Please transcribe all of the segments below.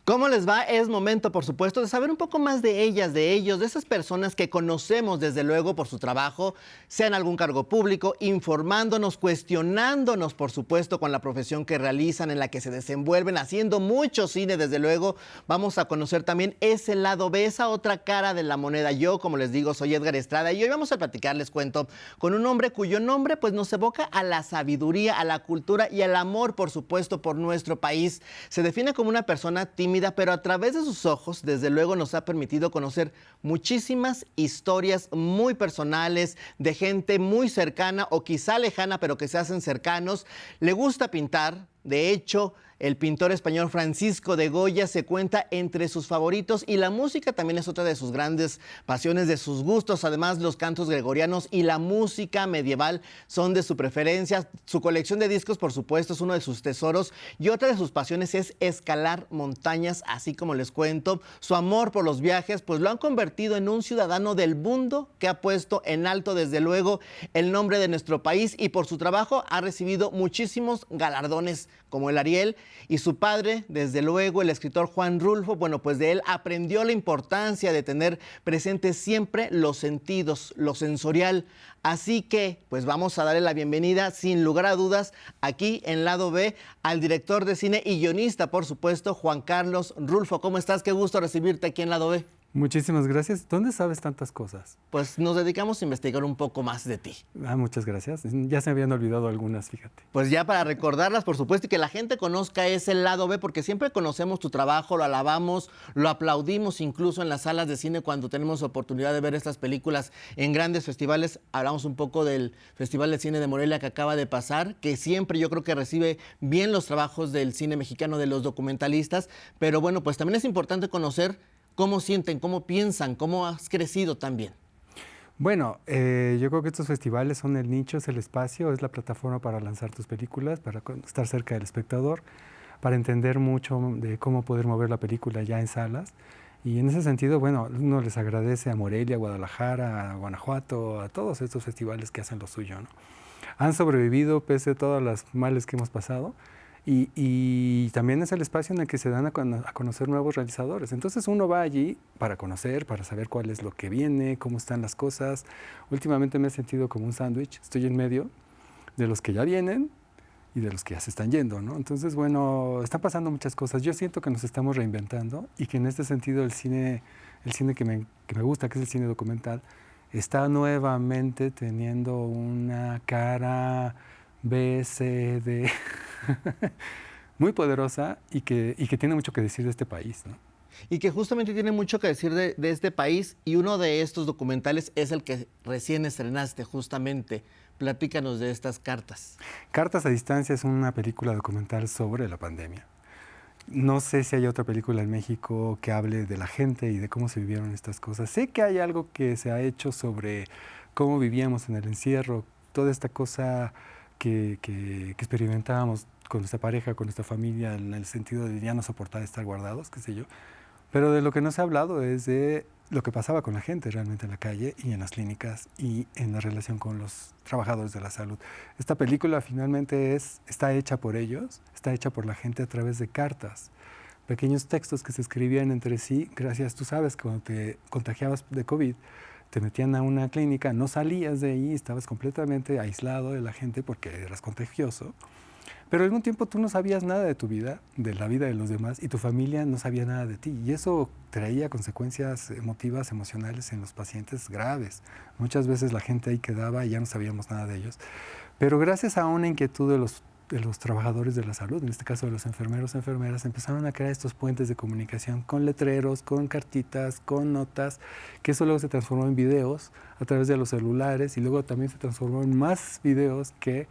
¿Cómo les va? Es momento, por supuesto, de saber un poco más de ellas, de ellos, de esas personas que conocemos desde luego por su trabajo, sea en algún cargo público, informándonos, cuestionándonos, por supuesto, con la profesión que realizan, en la que se desenvuelven, haciendo mucho cine, desde luego. Vamos a conocer también ese lado B, esa otra cara de la moneda. Yo, como les digo, soy Edgar Estrada y hoy vamos a platicar, les cuento, con un hombre cuyo nombre pues nos evoca a la sabiduría, a la cultura y al amor, por supuesto, por nuestro país. Se define como una persona tímida, pero a través de sus ojos, desde luego, nos ha permitido conocer muchísimas historias muy personales de gente muy cercana o quizá lejana, pero que se hacen cercanos. Le gusta pintar. De hecho, el pintor español Francisco de Goya se cuenta entre sus favoritos y la música también es otra de sus grandes pasiones, de sus gustos. Además, los cantos gregorianos y la música medieval son de su preferencia. Su colección de discos, por supuesto, es uno de sus tesoros y otra de sus pasiones es escalar montañas, así como les cuento. Su amor por los viajes, pues lo han convertido en un ciudadano del mundo que ha puesto en alto, desde luego, el nombre de nuestro país y por su trabajo ha recibido muchísimos galardones como el Ariel, y su padre, desde luego, el escritor Juan Rulfo, bueno, pues de él aprendió la importancia de tener presentes siempre los sentidos, lo sensorial. Así que, pues vamos a darle la bienvenida, sin lugar a dudas, aquí en Lado B, al director de cine y guionista, por supuesto, Juan Carlos Rulfo. ¿Cómo estás? Qué gusto recibirte aquí en Lado B. Muchísimas gracias. ¿Dónde sabes tantas cosas? Pues nos dedicamos a investigar un poco más de ti. Muchas gracias. Ya se me habían olvidado algunas, fíjate. Pues ya para recordarlas, por supuesto, y que la gente conozca ese lado B, porque siempre conocemos tu trabajo, lo alabamos, lo aplaudimos incluso en las salas de cine cuando tenemos oportunidad de ver estas películas en grandes festivales. Hablamos un poco del Festival de Cine de Morelia que acaba de pasar, que siempre yo creo que recibe bien los trabajos del cine mexicano, de los documentalistas, pero bueno, pues también es importante conocer cómo sienten, cómo piensan, cómo has crecido también. Bueno, yo creo que estos festivales son el nicho, es el espacio, es la plataforma para lanzar tus películas, para estar cerca del espectador, para entender mucho de cómo poder mover la película ya en salas. Y en ese sentido, bueno, uno les agradece a Morelia, a Guadalajara, a Guanajuato, a todos estos festivales que hacen lo suyo, ¿no? Han sobrevivido pese a todas las males que hemos pasado. Y también es el espacio en el que se dan a conocer nuevos realizadores. Entonces uno va allí para conocer, para saber cuál es lo que viene, cómo están las cosas. Últimamente me he sentido como un sándwich, estoy en medio de los que ya vienen y de los que ya se están yendo, ¿no? Entonces, bueno, están pasando muchas cosas. Yo siento que nos estamos reinventando y que en este sentido el cine que me gusta, que es el cine documental, está nuevamente teniendo una cara B, C, D, muy poderosa y que tiene mucho que decir de este país, ¿no? Y que justamente tiene mucho que decir de este país, y uno de estos documentales es el que recién estrenaste, justamente. Platícanos de estas cartas. Cartas a distancia es una película documental sobre la pandemia. No sé si hay otra película en México que hable de la gente y de cómo se vivieron estas cosas. Sé que hay algo que se ha hecho sobre cómo vivíamos en el encierro, toda esta cosa que experimentábamos con nuestra pareja, con nuestra familia, en el sentido de ya no soportar estar guardados, qué sé yo. Pero de lo que no se ha hablado es de lo que pasaba con la gente realmente en la calle y en las clínicas y en la relación con los trabajadores de la salud. Esta película finalmente está hecha por ellos, está hecha por la gente a través de cartas, pequeños textos que se escribían entre sí. Gracias, tú sabes, cuando te contagiabas de COVID, te metían a una clínica, no salías de ahí, estabas completamente aislado de la gente porque eras contagioso. Pero al mismo tiempo tú no sabías nada de tu vida, de la vida de los demás, y tu familia no sabía nada de ti. Y eso traía consecuencias emotivas, emocionales en los pacientes graves. Muchas veces la gente ahí quedaba y ya no sabíamos nada de ellos. Pero gracias a una inquietud de los trabajadores de la salud, en este caso de los enfermeros, enfermeras, empezaron a crear estos puentes de comunicación con letreros, con cartitas, con notas, que eso luego se transformó en videos a través de los celulares y luego también se transformó en más videos que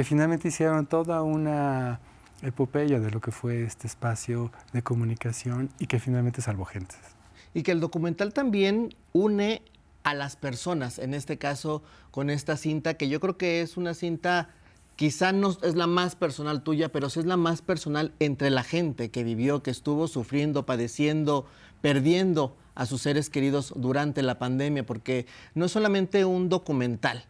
finalmente hicieron toda una epopeya de lo que fue este espacio de comunicación y que finalmente salvó gentes. Y que el documental también une a las personas, en este caso con esta cinta, que yo creo que es una cinta, quizá no es la más personal tuya, pero sí es la más personal entre la gente que vivió, que estuvo sufriendo, padeciendo, perdiendo a sus seres queridos durante la pandemia, porque no es solamente un documental.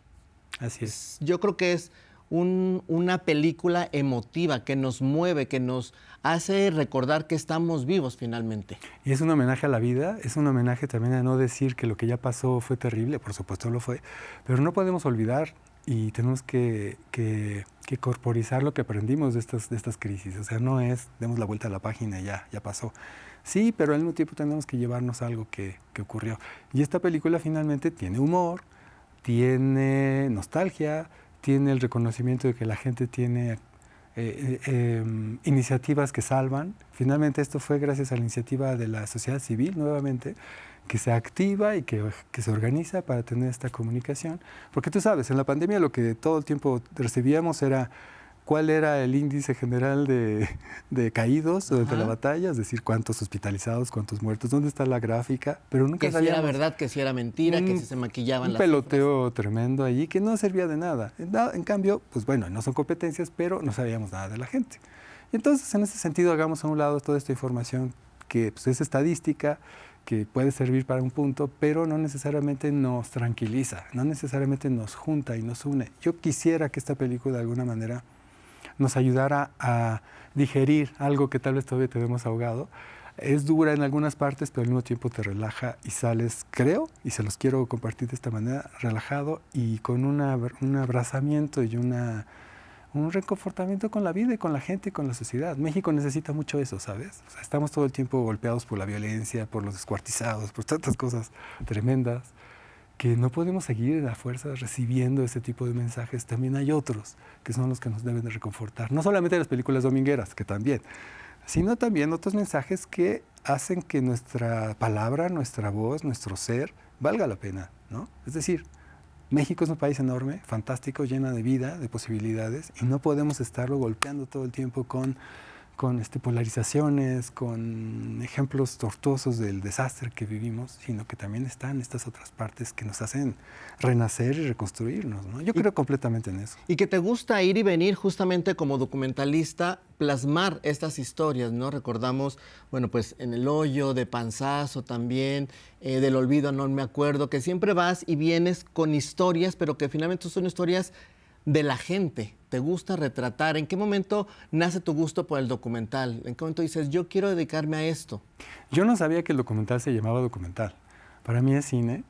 Así es. Yo creo que es una película emotiva que nos mueve, que nos hace recordar que estamos vivos finalmente. Y es un homenaje a la vida, es un homenaje también a no decir que lo que ya pasó fue terrible, por supuesto lo fue, pero no podemos olvidar y tenemos que corporizar lo que aprendimos de estas crisis. O sea, no es, demos la vuelta a la página y ya pasó. Sí, pero al mismo tiempo tenemos que llevarnos a algo que ocurrió. Y esta película finalmente tiene humor, tiene nostalgia, tiene el reconocimiento de que la gente tiene iniciativas que salvan. Finalmente esto fue gracias a la iniciativa de la sociedad civil, nuevamente, que se activa y que se organiza para tener esta comunicación. Porque tú sabes, en la pandemia lo que todo el tiempo recibíamos era cuál era el índice general de caídos durante la batalla, es decir, cuántos hospitalizados, cuántos muertos, dónde está la gráfica, pero nunca que sabíamos. Que si era verdad, que si era mentira, que si se maquillaban las peloteo cifras. Tremendo allí que no servía de nada. En cambio, pues bueno, no son competencias, pero no sabíamos nada de la gente. Y entonces, en ese sentido, hagamos a un lado toda esta información que pues, es estadística, que puede servir para un punto, pero no necesariamente nos tranquiliza, no necesariamente nos junta y nos une. Yo quisiera que esta película de alguna manera nos ayudara a digerir algo que tal vez todavía tenemos ahogado. Es dura en algunas partes, pero al mismo tiempo te relaja y sales, creo, y se los quiero compartir de esta manera, relajado y con un abrazamiento y un reconfortamiento con la vida y con la gente y con la sociedad. México necesita mucho eso, ¿sabes? O sea, estamos todo el tiempo golpeados por la violencia, por los descuartizados, por tantas cosas tremendas, que no podemos seguir a fuerza recibiendo ese tipo de mensajes. También hay otros que son los que nos deben de reconfortar. No solamente las películas domingueras, que también, sino también otros mensajes que hacen que nuestra palabra, nuestra voz, nuestro ser valga la pena, ¿no? Es decir, México es un país enorme, fantástico, lleno de vida, de posibilidades, y no podemos estarlo golpeando todo el tiempo con polarizaciones, con ejemplos tortuosos del desastre que vivimos, sino que también están estas otras partes que nos hacen renacer y reconstruirnos, ¿no? Yo creo completamente en eso. Y que te gusta ir y venir justamente como documentalista, plasmar estas historias, ¿no? Recordamos, bueno, pues en El Hoyo, de Panzazo también, del Olvido no me acuerdo, que siempre vas y vienes con historias, pero que finalmente son historias de la gente. ¿Te gusta retratar? ¿En qué momento nace tu gusto por el documental? ¿En qué momento dices, yo quiero dedicarme a esto? Yo no sabía que el documental se llamaba documental. Para mí es cine,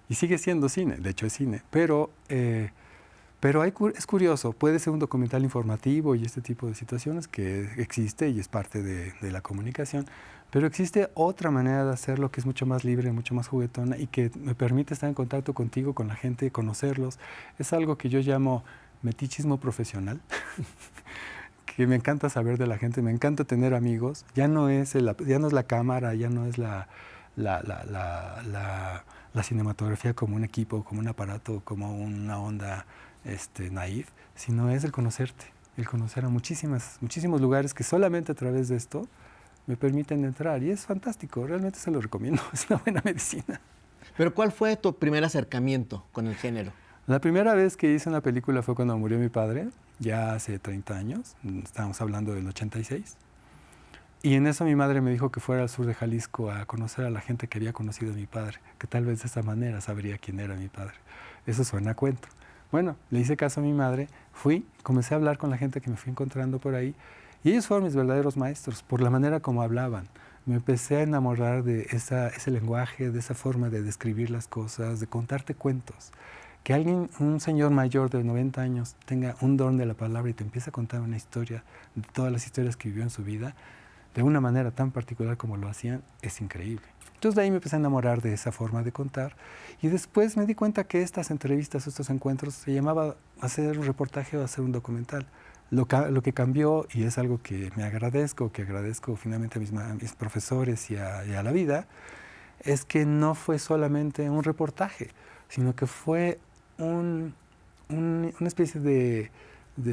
y sigue siendo cine, de hecho es cine, pero es curioso, puede ser un documental informativo y este tipo de situaciones que existe y es parte de la comunicación, pero existe otra manera de hacerlo que es mucho más libre, mucho más juguetona y que me permite estar en contacto contigo, con la gente, conocerlos. Es algo que yo llamo metichismo profesional, que me encanta saber de la gente, me encanta tener amigos. Ya no es la cámara, ya no es la cinematografía como un equipo, como un aparato, como una onda naif, sino es el conocerte, el conocer a muchísimos lugares que solamente a través de esto me permiten entrar. Y es fantástico, realmente se lo recomiendo, es una buena medicina. Pero ¿cuál fue tu primer acercamiento con el género? La primera vez que hice una película fue cuando murió mi padre, ya hace 30 años, estábamos hablando del 86. Y en eso mi madre me dijo que fuera al sur de Jalisco a conocer a la gente que había conocido a mi padre, que tal vez de esa manera sabría quién era mi padre. Eso suena a cuento. Bueno, le hice caso a mi madre, fui, comencé a hablar con la gente que me fui encontrando por ahí, y ellos fueron mis verdaderos maestros, por la manera como hablaban. Me empecé a enamorar de ese lenguaje, de esa forma de describir las cosas, de contarte cuentos. Que alguien, un señor mayor de 90 años, tenga un don de la palabra y te empiece a contar una historia de todas las historias que vivió en su vida, de una manera tan particular como lo hacían, es increíble. Entonces de ahí me empecé a enamorar de esa forma de contar y después me di cuenta que estas entrevistas, estos encuentros, se llamaba hacer un reportaje o hacer un documental. Lo que cambió, y es algo que agradezco finalmente a mis profesores y a la vida, es que no fue solamente un reportaje, sino que fue una especie de,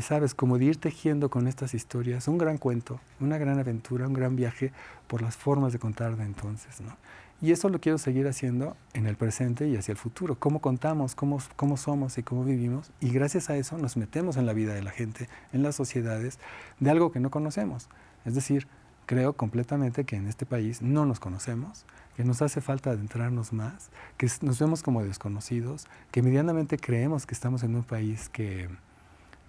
¿sabes? Como de ir tejiendo con estas historias, un gran cuento, una gran aventura, un gran viaje por las formas de contar de entonces, ¿no? Y eso lo quiero seguir haciendo en el presente y hacia el futuro. Cómo contamos, cómo somos y cómo vivimos. Y gracias a eso nos metemos en la vida de la gente, en las sociedades, de algo que no conocemos. Es decir, creo completamente que en este país no nos conocemos, que nos hace falta adentrarnos más, que nos vemos como desconocidos, que medianamente creemos que estamos en un país que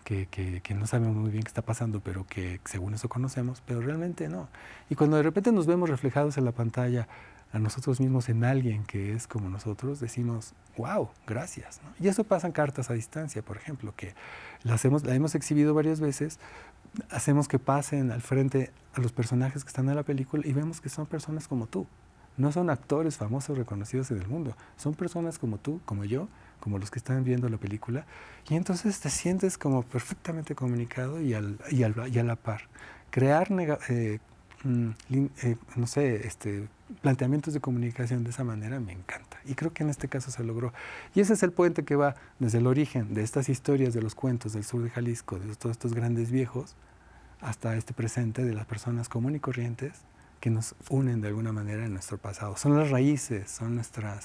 que no sabemos muy bien qué está pasando, pero que según eso conocemos, pero realmente no. Y cuando de repente nos vemos reflejados en la pantalla a nosotros mismos en alguien que es como nosotros, decimos, wow, gracias, ¿no? Y eso pasa en Cartas a Distancia, por ejemplo, que la hemos exhibido varias veces, hacemos que pasen al frente a los personajes que están en la película y vemos que son personas como tú. No son actores famosos reconocidos en el mundo, son personas como tú, como yo, como los que están viendo la película, y entonces te sientes como perfectamente comunicado y a la par. Crear no sé, planteamientos de comunicación de esa manera me encanta. Y creo que en este caso se logró. Y ese es el puente que va desde el origen de estas historias de los cuentos del sur de Jalisco, de todos estos grandes viejos, hasta este presente de las personas comunes y corrientes que nos unen de alguna manera en nuestro pasado. Son las raíces, son nuestra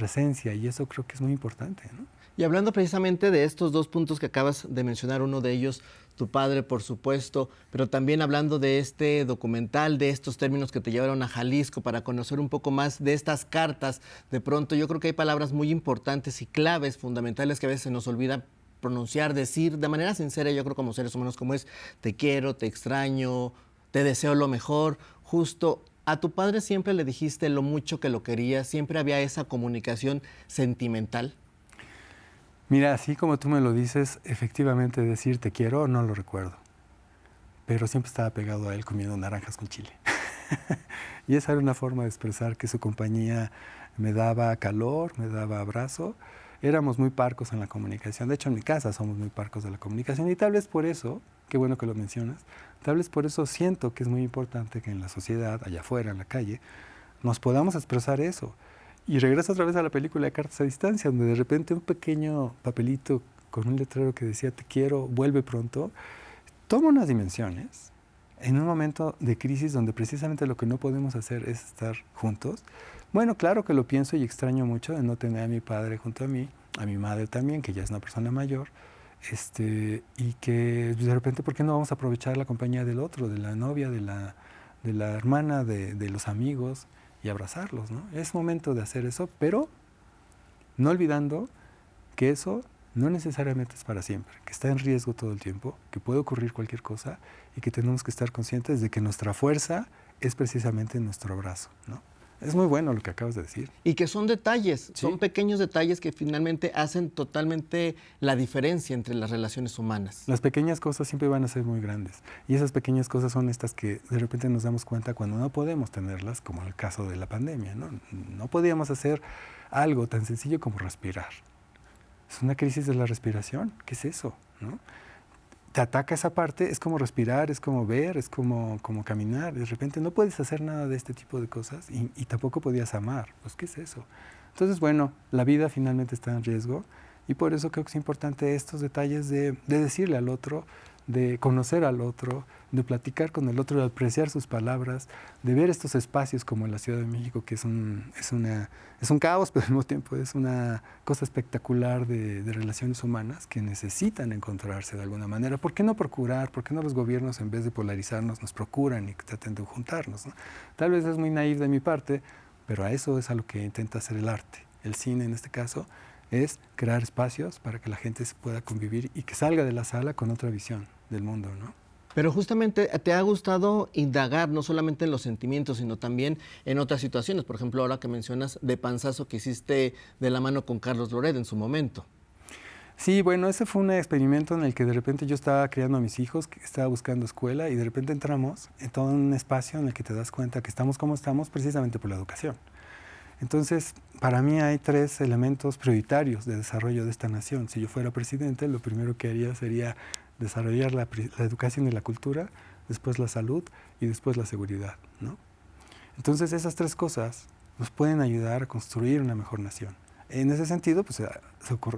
esencia, y eso creo que es muy importante, ¿no? Y hablando precisamente de estos dos puntos que acabas de mencionar, uno de ellos, tu padre, por supuesto, pero también hablando de este documental, de estos términos que te llevaron a Jalisco para conocer un poco más de estas cartas, de pronto yo creo que hay palabras muy importantes y claves fundamentales que a veces se nos olvida pronunciar, decir de manera sincera, yo creo como seres humanos, como es te quiero, te extraño, te deseo lo mejor. Justo a tu padre siempre le dijiste lo mucho que lo querías, siempre había esa comunicación sentimental. Mira, así como tú me lo dices, efectivamente decir te quiero no lo recuerdo, pero siempre estaba pegado a él comiendo naranjas con chile. Y esa era una forma de expresar que su compañía me daba calor, me daba abrazo. Éramos muy parcos en la comunicación. De hecho, en mi casa somos muy parcos de la comunicación. Y tal vez por eso, qué bueno que lo mencionas, tal vez por eso siento que es muy importante que en la sociedad, allá afuera, en la calle, nos podamos expresar eso. Y regreso otra vez a la película de Cartas a Distancia, donde de repente un pequeño papelito con un letrero que decía te quiero, vuelve pronto, toma unas dimensiones en un momento de crisis donde precisamente lo que no podemos hacer es estar juntos. Bueno, claro que lo pienso y extraño mucho de no tener a mi padre junto a mí, a mi madre también, que ya es una persona mayor, y que de repente, ¿por qué no vamos a aprovechar la compañía del otro, de la novia, de la hermana, de los amigos, y abrazarlos, ¿no? Es momento de hacer eso, pero no olvidando que eso no necesariamente es para siempre, que está en riesgo todo el tiempo, que puede ocurrir cualquier cosa y que tenemos que estar conscientes de que nuestra fuerza es precisamente nuestro abrazo, ¿no? Es muy bueno lo que acabas de decir. Y que son detalles, Sí. son pequeños detalles que finalmente hacen totalmente la diferencia entre las relaciones humanas. Las pequeñas cosas siempre van a ser muy grandes. Y esas pequeñas cosas son estas que de repente nos damos cuenta cuando no podemos tenerlas, como en el caso de la pandemia, ¿no? No podíamos hacer algo tan sencillo como respirar. Es una crisis de la respiración. ¿Qué es eso? ¿No? Te ataca esa parte, es como respirar, es como ver, es como caminar. De repente no puedes hacer nada de este tipo de cosas y tampoco podías amar. Pues, ¿qué es eso? Entonces, bueno, la vida finalmente está en riesgo y por eso creo que es importante estos detalles de decirle al otro, de conocer al otro, de platicar con el otro, de apreciar sus palabras, de ver estos espacios como en la Ciudad de México, que es un caos, pero al mismo tiempo es una cosa espectacular de relaciones humanas que necesitan encontrarse de alguna manera. ¿Por qué no procurar? ¿Por qué no los gobiernos, en vez de polarizarnos, nos procuran y traten de juntarnos, ¿no? Tal vez es muy naif de mi parte, pero a eso es a lo que intenta hacer el arte. El cine, en este caso, es crear espacios para que la gente se pueda convivir y que salga de la sala con otra visión del mundo, ¿no? Pero justamente te ha gustado indagar no solamente en los sentimientos, sino también en otras situaciones. Por ejemplo, ahora que mencionas de panzazo que hiciste de la mano con Carlos Loret en su momento. Sí, bueno, ese fue un experimento en el que de repente yo estaba criando a mis hijos, que estaba buscando escuela y de repente entramos en todo un espacio en el que te das cuenta que estamos como estamos precisamente por la educación. Entonces, para mí hay 3 elementos prioritarios de desarrollo de esta nación. Si yo fuera presidente, lo primero que haría sería desarrollar la educación y la cultura, después la salud y después la seguridad, ¿no? Entonces, esas 3 cosas nos pueden ayudar a construir una mejor nación. En ese sentido, pues,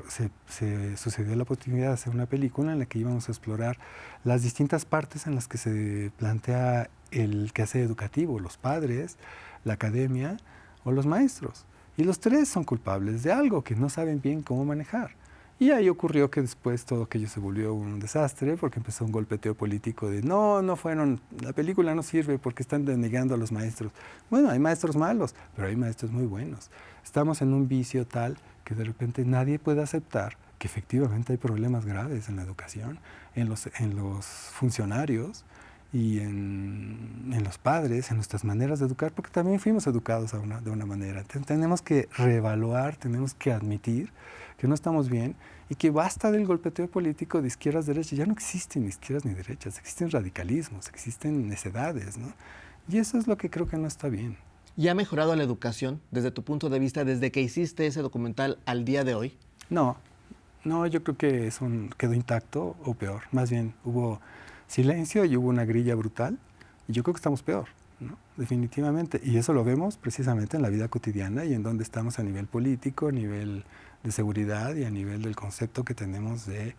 se sucedió la oportunidad de hacer una película en la que íbamos a explorar las distintas partes en las que se plantea el quehacer educativo, los padres, la academia o los maestros. Y los 3 son culpables de algo que no saben bien cómo manejar. Y ahí ocurrió que después todo aquello se volvió un desastre porque empezó un golpeteo político de no fueron, la película no sirve porque están denegando a los maestros. Bueno, hay maestros malos, pero hay maestros muy buenos. Estamos en un vicio tal que de repente nadie puede aceptar que efectivamente hay problemas graves en la educación, en los funcionarios y en los padres, en nuestras maneras de educar, porque también fuimos educados de una manera. Tenemos que reevaluar, tenemos que admitir que no estamos bien y que basta del golpeteo político de izquierdas, derechas. Ya no existen ni izquierdas ni derechas, existen radicalismos, existen necedades, ¿no? Y eso es lo que creo que no está bien. ¿Y ha mejorado la educación desde tu punto de vista, desde que hiciste ese documental al día de hoy? No, yo creo que eso quedó intacto o peor. Más bien hubo silencio y hubo una grilla brutal y yo creo que estamos peor, ¿no? Definitivamente. Y eso lo vemos precisamente en la vida cotidiana y en donde estamos a nivel político, a nivel de seguridad y a nivel del concepto que tenemos de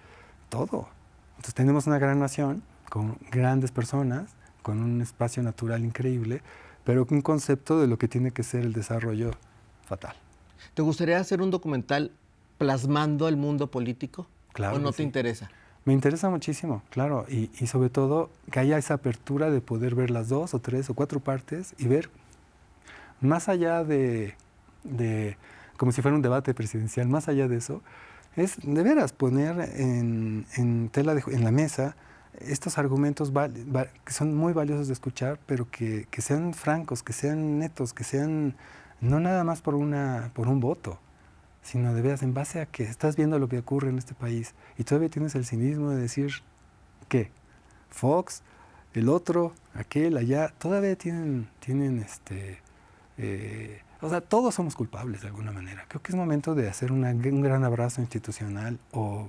todo. Entonces tenemos una gran nación con grandes personas, con un espacio natural increíble, pero con un concepto de lo que tiene que ser el desarrollo fatal. ¿Te gustaría hacer un documental plasmando el mundo político? Claro. ¿O no que te sí. interesa? Me interesa muchísimo, claro, y sobre todo que haya esa apertura de poder ver las 2 o 3 o 4 partes y ver más allá de como si fuera un debate presidencial, más allá de eso, es de veras poner en la mesa estos argumentos que son muy valiosos de escuchar, pero que sean francos, que sean netos, que sean no nada más por un voto, sino de veras en base a que estás viendo lo que ocurre en este país y todavía tienes el cinismo de decir que Fox, el otro, aquel, allá, todavía tienen o sea, todos somos culpables de alguna manera. Creo que es momento de hacer un gran abrazo institucional o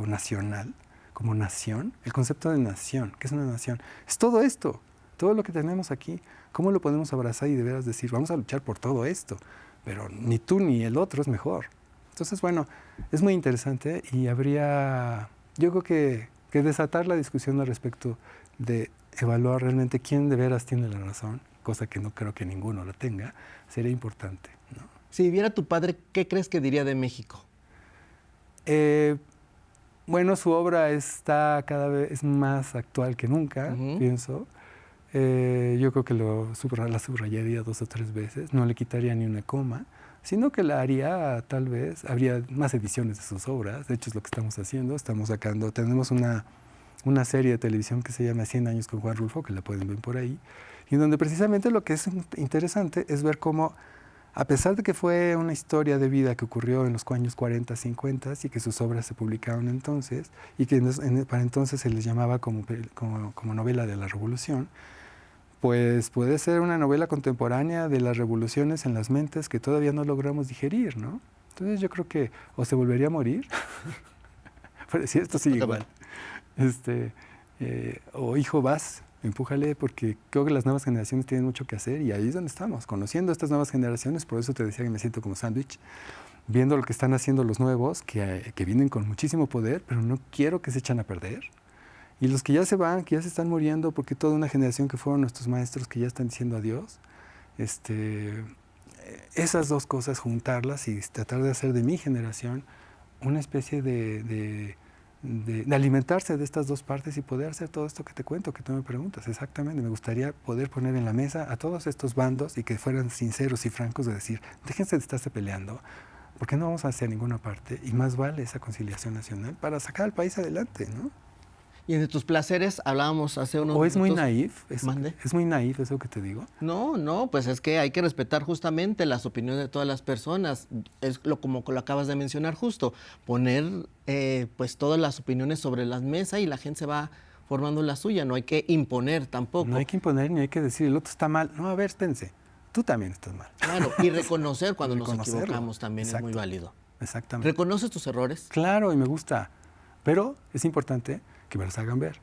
nacional, como nación. El concepto de nación, ¿qué es una nación? Es todo esto, todo lo que tenemos aquí. ¿Cómo lo podemos abrazar y de veras decir, vamos a luchar por todo esto? Pero ni tú ni el otro es mejor. Entonces, bueno, es muy interesante y yo creo que desatar la discusión al respecto de evaluar realmente quién de veras tiene la razón, cosa que no creo que ninguno la tenga, sería importante, ¿no? Si viviera tu padre, ¿qué crees que diría de México? Bueno, su obra está cada vez más actual que nunca, pienso. Yo creo que la subrayaría 2 o 3 veces, no le quitaría ni una coma, sino que la haría, tal vez, habría más ediciones de sus obras. De hecho es lo que estamos haciendo, tenemos una serie de televisión que se llama 100 años con Juan Rulfo, que la pueden ver por ahí, y donde precisamente lo que es interesante es ver cómo, a pesar de que fue una historia de vida que ocurrió en los años 40, 50 y que sus obras se publicaron entonces, y que para entonces se les llamaba como novela de la Revolución, pues puede ser una novela contemporánea de las revoluciones en las mentes que todavía no logramos digerir, ¿no? Entonces yo creo que o se volvería a morir, pero si esto sigue igual, o hijo vas, empújale, porque creo que las nuevas generaciones tienen mucho que hacer y ahí es donde estamos, conociendo a estas nuevas generaciones. Por eso te decía que me siento como sándwich, viendo lo que están haciendo los nuevos, que vienen con muchísimo poder, pero no quiero que se echan a perder. Y los que ya se van, que ya se están muriendo, porque toda una generación que fueron nuestros maestros que ya están diciendo adiós, esas dos cosas, juntarlas y tratar de hacer de mi generación una especie de alimentarse de estas dos partes y poder hacer todo esto que te cuento, que tú me preguntas. Exactamente, me gustaría poder poner en la mesa a todos estos bandos y que fueran sinceros y francos de decir, déjense de estarse peleando, porque no vamos hacia ninguna parte y más vale esa conciliación nacional para sacar al país adelante, ¿no? Y entre tus placeres, hablábamos hace unos ¿O es minutos... muy naif? ¿Mande? ¿Es muy naif eso que te digo? No, pues es que hay que respetar justamente las opiniones de todas las personas. Es como lo acabas de mencionar justo, poner pues todas las opiniones sobre la mesa y la gente se va formando la suya. No hay que imponer tampoco. No hay que imponer ni hay que decir el otro está mal. No, a ver, espérense, tú también estás mal. Claro, y reconocer cuando nos equivocamos también es muy válido. Exactamente. ¿Reconoces tus errores? Claro, y me gusta, pero es importante que me los hagan ver.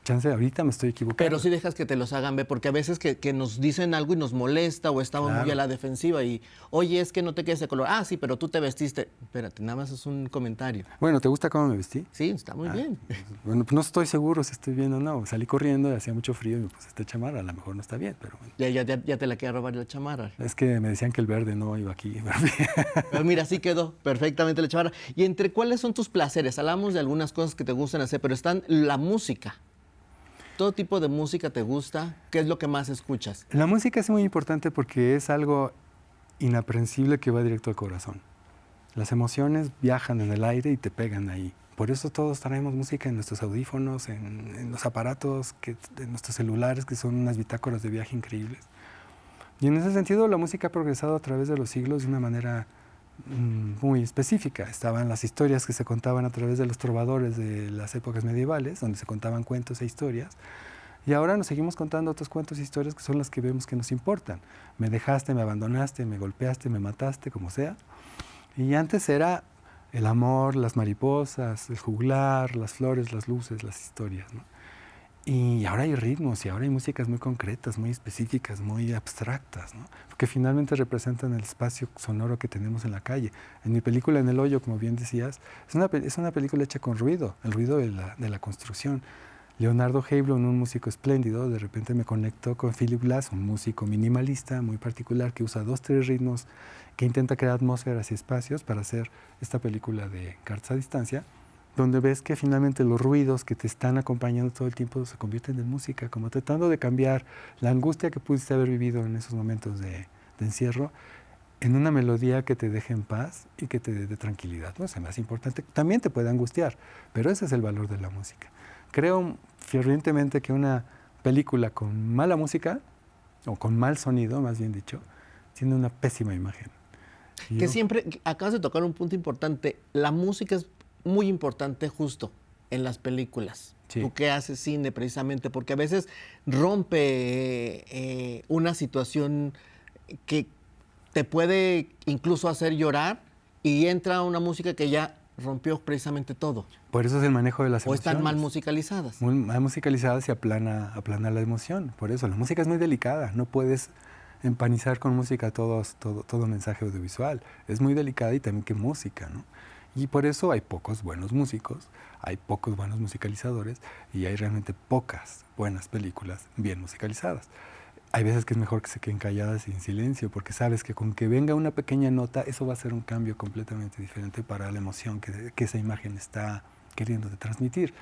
Chance, ahorita me estoy equivocando. Pero sí dejas que te los hagan ver, porque a veces que nos dicen algo y nos molesta o estamos muy a la defensiva y, oye, es que no te quedes de color. Ah, sí, pero tú te vestiste. Espérate, nada más es un comentario. Bueno, ¿te gusta cómo me vestí? Sí, está muy bien. Bueno, pues no estoy seguro si estoy bien o no. Salí corriendo, hacía mucho frío y me puse esta chamarra. A lo mejor no está bien, pero bueno. Ya te la quiero robar la chamarra. Es que me decían que el verde no iba aquí. Pero mira, sí quedó perfectamente la chamarra. ¿Y entre cuáles son tus placeres? Hablamos de algunas cosas que te gustan hacer, pero están la música. ¿Todo tipo de música te gusta? ¿Qué es lo que más escuchas? La música es muy importante porque es algo inaprensible que va directo al corazón. Las emociones viajan en el aire y te pegan ahí. Por eso todos traemos música en nuestros audífonos, en los aparatos, en nuestros celulares, que son unas bitácoras de viaje increíbles. Y en ese sentido la música ha progresado a través de los siglos de una manera muy específica. Estaban las historias que se contaban a través de los trovadores de las épocas medievales, donde se contaban cuentos e historias. Y ahora nos seguimos contando otros cuentos e historias que son las que vemos que nos importan. Me dejaste, me abandonaste, me golpeaste, me mataste, como sea. Y antes era el amor, las mariposas, el juglar, las flores, las luces, las historias, ¿no? Y ahora hay ritmos y ahora hay músicas muy concretas, muy específicas, muy abstractas, ¿no? Que finalmente representan el espacio sonoro que tenemos en la calle. En mi película En el hoyo, como bien decías, es una película hecha con ruido, el ruido de la construcción. Leonardo Heiblum, un músico espléndido, de repente me conectó con Philip Glass, un músico minimalista muy particular que usa 2, 3 ritmos, que intenta crear atmósferas y espacios para hacer esta película de Cartas a Distancia, donde ves que finalmente los ruidos que te están acompañando todo el tiempo se convierten en música, como tratando de cambiar la angustia que pudiste haber vivido en esos momentos de encierro en una melodía que te deje en paz y que te dé tranquilidad, ¿no? Es el más importante. También te puede angustiar, pero ese es el valor de la música. Creo fervientemente que una película con mala música, o con mal sonido, más bien dicho, tiene una pésima imagen. Que siempre, acabas de tocar un punto importante, la música es muy importante justo en las películas. Sí. Tú que haces cine precisamente, porque a veces rompe una situación que te puede incluso hacer llorar y entra una música que ya rompió precisamente todo. Por eso es el manejo de las O emociones. están mal musicalizadas. Muy mal musicalizadas y aplana la emoción. Por eso, la música es muy delicada. No puedes empanizar con música todo mensaje audiovisual. Es muy delicada y también que música, ¿no? Y por eso hay pocos buenos músicos, hay pocos buenos musicalizadores y hay realmente pocas buenas películas bien musicalizadas. Hay veces que es mejor que se queden calladas y en silencio, porque sabes que con que venga una pequeña nota, eso va a ser un cambio completamente diferente para la emoción que esa imagen está queriendo transmitir.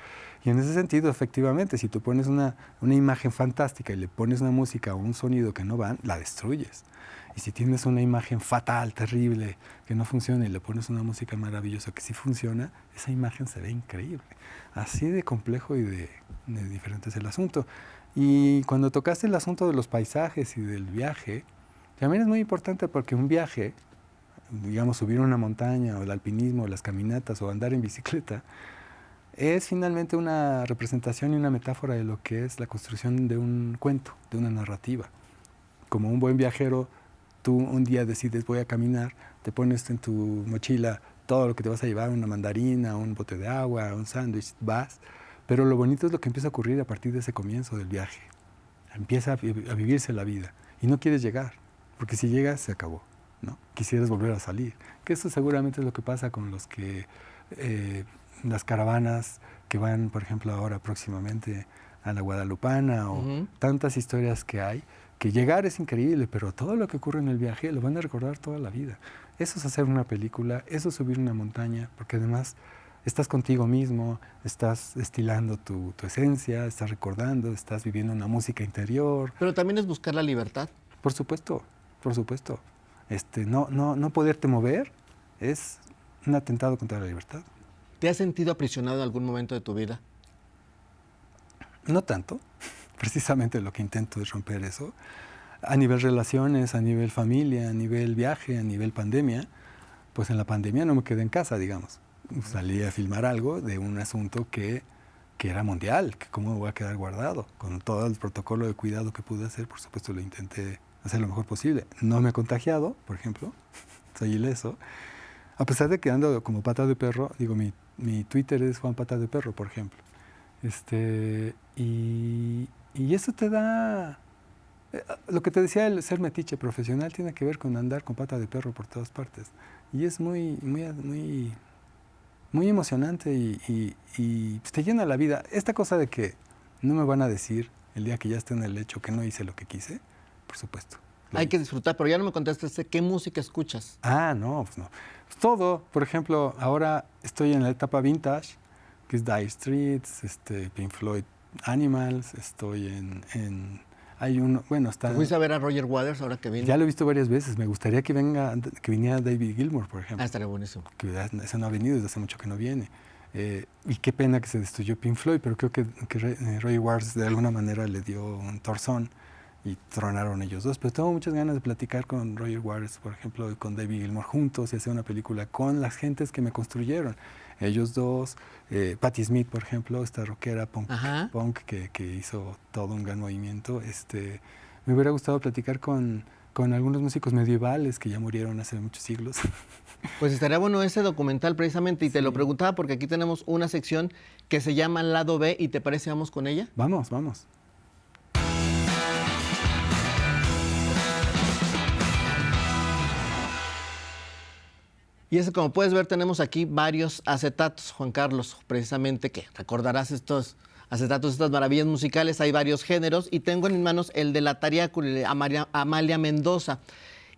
Y en ese sentido, efectivamente, si tú pones una imagen fantástica y le pones una música o un sonido que no van, la destruyes. Y si tienes una imagen fatal, terrible, que no funciona y le pones una música maravillosa que sí funciona, esa imagen se ve increíble. Así de complejo y de diferente es el asunto. Y cuando tocaste el asunto de los paisajes y del viaje, también es muy importante porque un viaje, digamos subir una montaña o el alpinismo, o las caminatas o andar en bicicleta, es finalmente una representación y una metáfora de lo que es la construcción de un cuento, de una narrativa. Como un buen viajero, tú un día decides voy a caminar, te pones en tu mochila todo lo que te vas a llevar, una mandarina, un bote de agua, un sándwich, vas. Pero lo bonito es lo que empieza a ocurrir a partir de ese comienzo del viaje. Empieza a vivirse la vida y no quieres llegar, porque si llegas se acabó, ¿no? Quisieras volver a salir. Que eso seguramente es lo que pasa con los que las caravanas que van, por ejemplo, ahora próximamente a la Guadalupana o tantas historias que hay, que llegar es increíble, pero todo lo que ocurre en el viaje lo van a recordar toda la vida. Eso es hacer una película, eso es subir una montaña, porque además estás contigo mismo, estás destilando tu esencia, estás recordando, estás viviendo una música interior. Pero también es buscar la libertad. Por supuesto, por supuesto. No poderte mover es un atentado contra la libertad. ¿Te has sentido aprisionado en algún momento de tu vida? No tanto. Precisamente lo que intento es romper eso. A nivel relaciones, a nivel familia, a nivel viaje, a nivel pandemia. Pues en la pandemia no me quedé en casa, digamos. Salí a filmar algo de un asunto que era mundial, que cómo me voy a quedar guardado. Con todo el protocolo de cuidado que pude hacer, por supuesto lo intenté hacer lo mejor posible. No me he contagiado, por ejemplo, soy ileso. A pesar de que ando como pata de perro, digo, mi Twitter es Juan Pata de Perro, por ejemplo. Y eso te da... Lo que te decía, el ser metiche profesional tiene que ver con andar con pata de perro por todas partes. Y es muy emocionante y te llena la vida. Esta cosa de que no me van a decir el día que ya esté en el lecho que no hice lo que quise, por supuesto. Hay que disfrutar, pero ya no me contestaste qué música escuchas. No, pues no. Pues todo. Por ejemplo, ahora estoy en la etapa vintage, que es Dire Straits, Pink Floyd, Animals, estoy en Hay uno, bueno, está... ¿Fuiste a ver a Roger Waters ahora que vino? Ya lo he visto varias veces. Me gustaría que viniera David Gilmour, por ejemplo. Estaría buenísimo. Que ese no ha venido, desde hace mucho que no viene. Y qué pena que se destruyó Pink Floyd, pero creo que Roger Waters de alguna manera le dio un torzón y tronaron ellos dos. Pero tengo muchas ganas de platicar con Roger Waters, por ejemplo, y con David Gilmour juntos y hacer una película con las gentes que me construyeron. Ellos dos, Patti Smith, por ejemplo, esta rockera punk que hizo todo un gran movimiento. Me hubiera gustado platicar con algunos músicos medievales que ya murieron hace muchos siglos. Pues estaría bueno ese documental precisamente, y te lo preguntaba porque aquí tenemos una sección que se llama Lado B, y ¿te parece vamos con ella? Vamos, vamos. Y es que, como puedes ver, tenemos aquí varios acetatos, Juan Carlos, precisamente, que recordarás estos acetatos, estas maravillas musicales. Hay varios géneros y tengo en mis manos el de la Tariácula, de Amalia Mendoza.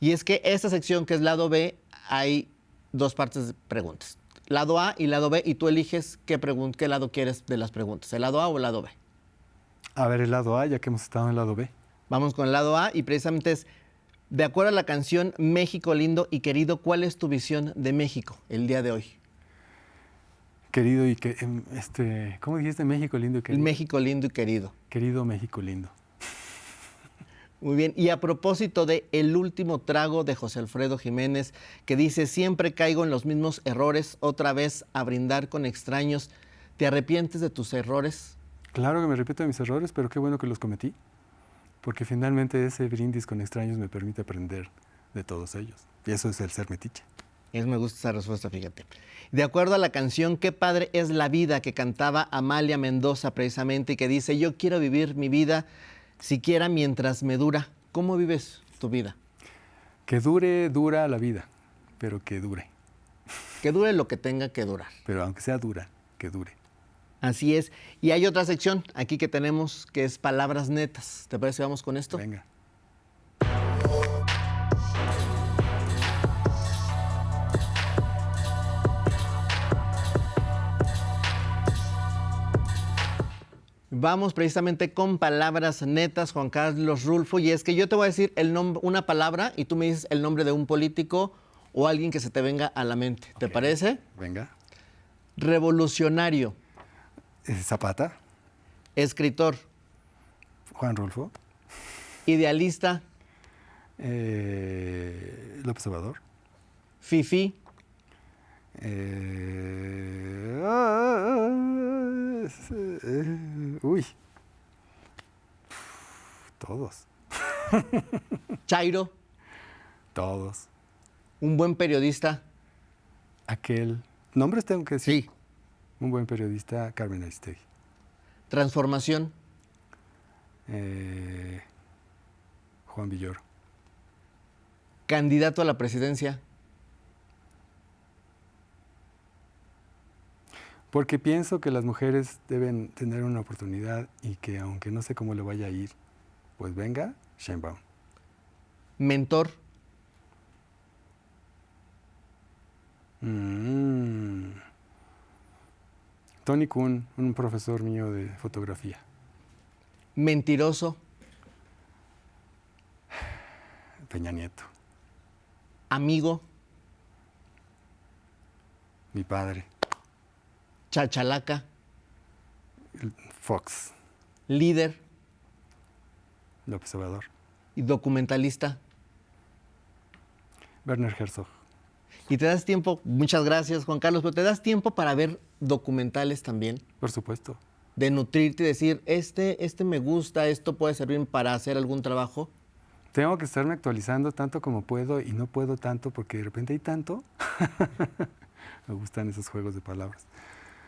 Y es que esta sección, que es lado B, hay dos partes de preguntas. Lado A y lado B, y tú eliges qué lado quieres de las preguntas, el lado A o el lado B. A ver, el lado A, ya que hemos estado en el lado B. Vamos con el lado A, y precisamente es, de acuerdo a la canción México lindo y querido, ¿cuál es tu visión de México el día de hoy? Querido y que, ¿cómo dijiste? México lindo y querido. El México lindo y querido. Querido México lindo. Muy bien, y a propósito de El último trago de José Alfredo Jiménez, que dice, siempre caigo en los mismos errores, otra vez a brindar con extraños, ¿te arrepientes de tus errores? Claro que me arrepiento de mis errores, pero qué bueno que los cometí, porque finalmente ese brindis con extraños me permite aprender de todos ellos, y eso es el ser metiche. Me gusta esa respuesta, fíjate. De acuerdo a la canción Qué padre es la vida, que cantaba Amalia Mendoza precisamente, y que dice, yo quiero vivir mi vida siquiera mientras me dura. ¿Cómo vives tu vida? Que dura la vida, pero que dure. Que dure lo que tenga que durar. Pero aunque sea dura, que dure. Así es. Y hay otra sección aquí que tenemos, que es Palabras Netas. ¿Te parece? Vamos con esto. Venga. Vamos precisamente con palabras netas, Juan Carlos Rulfo, y es que yo te voy a decir una palabra y tú me dices el nombre de un político o alguien que se te venga a la mente. ¿Te parece? Venga. Revolucionario. Zapata. Escritor. Juan Rulfo. Idealista. López Obrador. Fifí. Uy. Todos. Chairo. Todos. Un buen periodista. Aquel. ¿Nombres tengo que decir? Sí. Un buen periodista, Carmen Aristegui. Transformación. Juan Villoro. Candidato a la presidencia. Porque pienso que las mujeres deben tener una oportunidad y que aunque no sé cómo le vaya a ir, pues venga, Sheinbaum. Mentor. Tony Kuhn, un profesor mío de fotografía. Mentiroso. Peña Nieto. Amigo. Mi padre. Chachalaca. Fox. Líder. López Obrador. Y documentalista. Werner Herzog. Y te das tiempo, muchas gracias Juan Carlos, pero te das tiempo para ver documentales también. Por supuesto. De nutrirte y decir, este me gusta, esto puede servir para hacer algún trabajo. Tengo que estarme actualizando tanto como puedo y no puedo tanto porque de repente hay tanto. Me gustan esos juegos de palabras.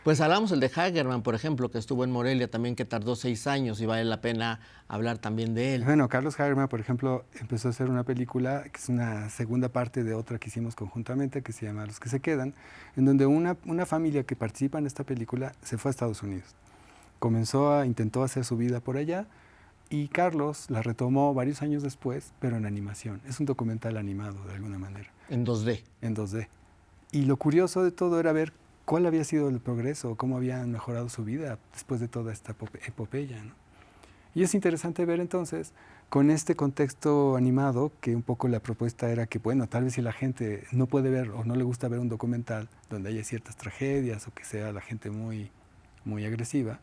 Pues hablamos el de Hagerman, por ejemplo, que estuvo en Morelia también, que tardó 6 años y vale la pena hablar también de él. Bueno, Carlos Hagerman, por ejemplo, empezó a hacer una película que es una segunda parte de otra que hicimos conjuntamente, que se llama Los que se quedan, en donde una familia que participa en esta película se fue a Estados Unidos. Intentó hacer su vida por allá y Carlos la retomó varios años después, pero en animación. Es un documental animado de alguna manera. En 2D. En 2D. Y lo curioso de todo era ver cuál había sido el progreso, cómo habían mejorado su vida después de toda esta epopeya, ¿no? Y es interesante ver entonces, con este contexto animado, que un poco la propuesta era que, bueno, tal vez si la gente no puede ver o no le gusta ver un documental donde haya ciertas tragedias o que sea la gente muy agresiva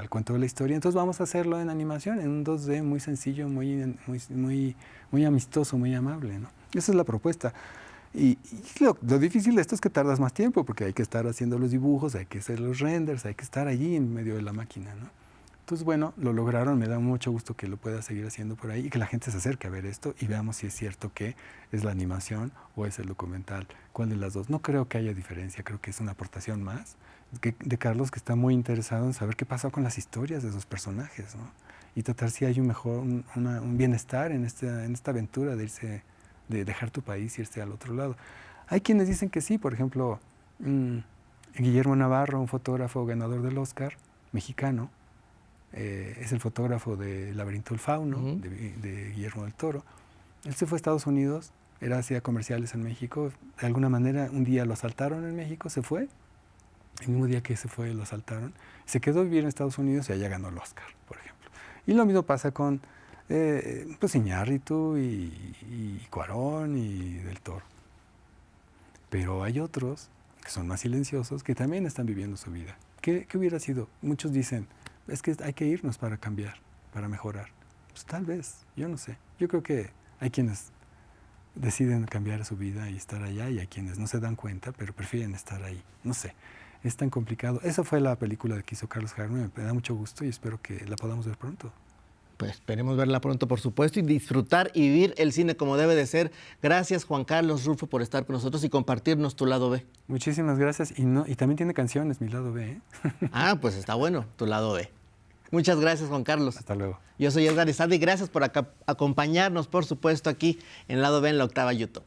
el cuento de la historia, entonces vamos a hacerlo en animación, en un 2D muy sencillo, muy amistoso, muy amable, ¿no? Esa es la propuesta. Y lo difícil de esto es que tardas más tiempo, porque hay que estar haciendo los dibujos, hay que hacer los renders, hay que estar allí en medio de la máquina, ¿no? Entonces, bueno, lo lograron, me da mucho gusto que lo pueda seguir haciendo por ahí y que la gente se acerque a ver esto y veamos si es cierto que es la animación o es el documental. ¿Cuál de las dos? No creo que haya diferencia, creo que es una aportación más de Carlos, que está muy interesado en saber qué pasó con las historias de esos personajes, ¿no? Y tratar si hay un bienestar en esta aventura de dejar tu país y irse al otro lado. Hay quienes dicen que sí, por ejemplo, Guillermo Navarro, un fotógrafo ganador del Oscar, mexicano, es el fotógrafo de Laberinto del Fauno, de Guillermo del Toro. Él se fue a Estados Unidos, hacía comerciales en México, de alguna manera un día lo asaltaron en México, se fue, el mismo día que se fue lo asaltaron, se quedó a vivir en Estados Unidos y allá ganó el Oscar, por ejemplo. Y lo mismo pasa con pues Iñárritu y Cuarón y Del Toro. Pero hay otros que son más silenciosos que también están viviendo su vida. ¿Qué hubiera sido? Muchos dicen, es que hay que irnos para cambiar, para mejorar. Pues tal vez, yo no sé. Yo creo que hay quienes deciden cambiar su vida y estar allá y hay quienes no se dan cuenta, pero prefieren estar ahí. No sé, es tan complicado. Esa fue la película que hizo Carlos Jarme, me da mucho gusto y espero que la podamos ver pronto. Pues esperemos verla pronto, por supuesto, y disfrutar y vivir el cine como debe de ser. Gracias, Juan Carlos Rulfo, por estar con nosotros y compartirnos tu lado B. Muchísimas gracias. Y también tiene canciones, mi lado B, ¿eh? Ah, pues está bueno, tu lado B. Muchas gracias, Juan Carlos. Hasta luego. Yo soy Edgar Izalde y gracias por acompañarnos, por supuesto, aquí en Lado B en la Octava YouTube.